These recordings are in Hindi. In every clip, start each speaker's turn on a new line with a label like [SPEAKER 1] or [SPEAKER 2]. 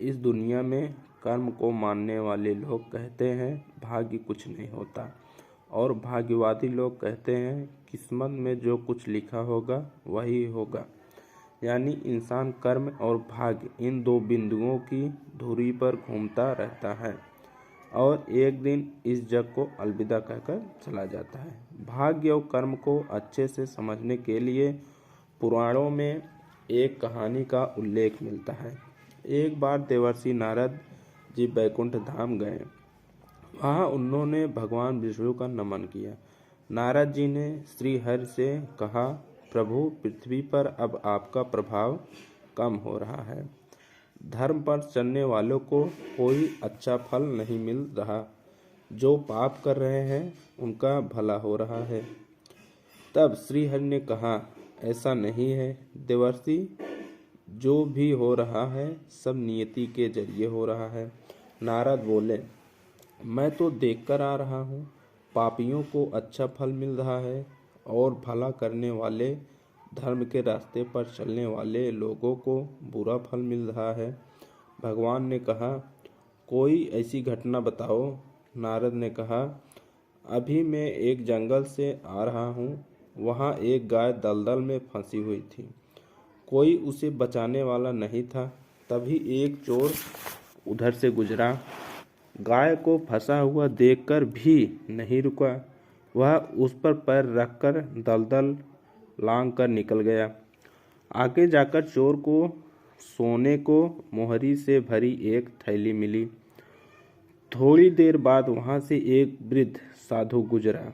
[SPEAKER 1] इस दुनिया में कर्म को मानने वाले लोग कहते हैं भाग्य कुछ नहीं होता, और भाग्यवादी लोग कहते हैं किस्मत में जो कुछ लिखा होगा वही होगा। यानी इंसान कर्म और भाग्य इन दो बिंदुओं की धुरी पर घूमता रहता है और एक दिन इस जग को अलविदा कहकर चला जाता है। भाग्य और कर्म को अच्छे से समझने के लिए पुराणों में एक कहानी का उल्लेख मिलता है। एक बार देवर्षि नारद जी बैकुंठ धाम गए। वहाँ उन्होंने भगवान विष्णु का नमन किया। नारद जी ने श्री हरि से कहा, प्रभु, पृथ्वी पर अब आपका प्रभाव कम हो रहा है। धर्म पर चलने वालों को कोई अच्छा फल नहीं मिल रहा। जो पाप कर रहे हैं उनका भला हो रहा है। तब श्री हरि ने कहा, ऐसा नहीं है देवर्षि, जो भी हो रहा है सब नियति के जरिए हो रहा है। नारद बोले, मैं तो देखकर आ रहा हूँ, पापियों को अच्छा फल मिल रहा है और भला करने वाले, धर्म के रास्ते पर चलने वाले लोगों को बुरा फल मिल रहा है। भगवान ने कहा, कोई ऐसी घटना बताओ। नारद ने कहा, अभी मैं एक जंगल से आ रहा हूँ, वहाँ एक गाय दलदल में फंसी हुई थी। कोई उसे बचाने वाला नहीं था। तभी एक चोर उधर से गुजरा। गाय को फंसा हुआ देखकर भी नहीं रुका। वह उस पर पैर रखकर दलदल लांघ कर निकल गया। आगे जाकर चोर को सोने को मोहरी से भरी एक थैली मिली। थोड़ी देर बाद वहां से एक वृद्ध साधु गुजरा।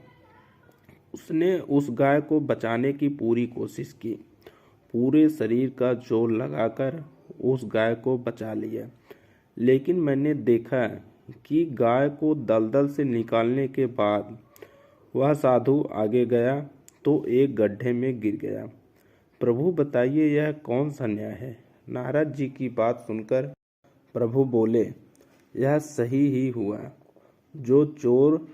[SPEAKER 1] उसने उस गाय को बचाने की पूरी कोशिश की। पूरे शरीर का जोर लगाकर उस गाय को बचा लिया। लेकिन मैंने देखा कि गाय को दलदल से निकालने के बाद वह साधु आगे गया तो एक गड्ढे में गिर गया। प्रभु बताइए, यह कौन सा न्याय है? नारद जी की बात सुनकर प्रभु बोले, यह सही ही हुआ। जो चोर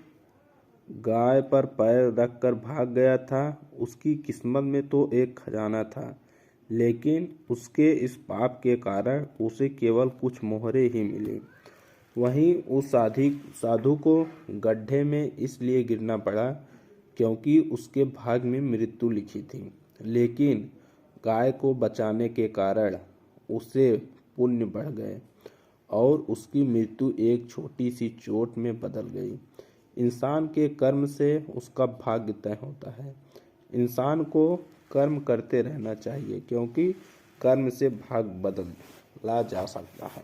[SPEAKER 1] गाय पर पैर रखकर भाग गया था, उसकी किस्मत में तो एक खजाना था, लेकिन उसके इस पाप के कारण उसे केवल कुछ मोहरे ही मिली। वहीं उस साधु को गड्ढे में इसलिए गिरना पड़ा क्योंकि उसके भाग्य में मृत्यु लिखी थी, लेकिन गाय को बचाने के कारण उसे पुण्य बढ़ गए और उसकी मृत्यु एक छोटी सी चोट में बदल गई। इंसान के कर्म से उसका भाग्य तय होता है। इंसान को कर्म करते रहना चाहिए, क्योंकि कर्म से भाग्य बदला जा सकता है।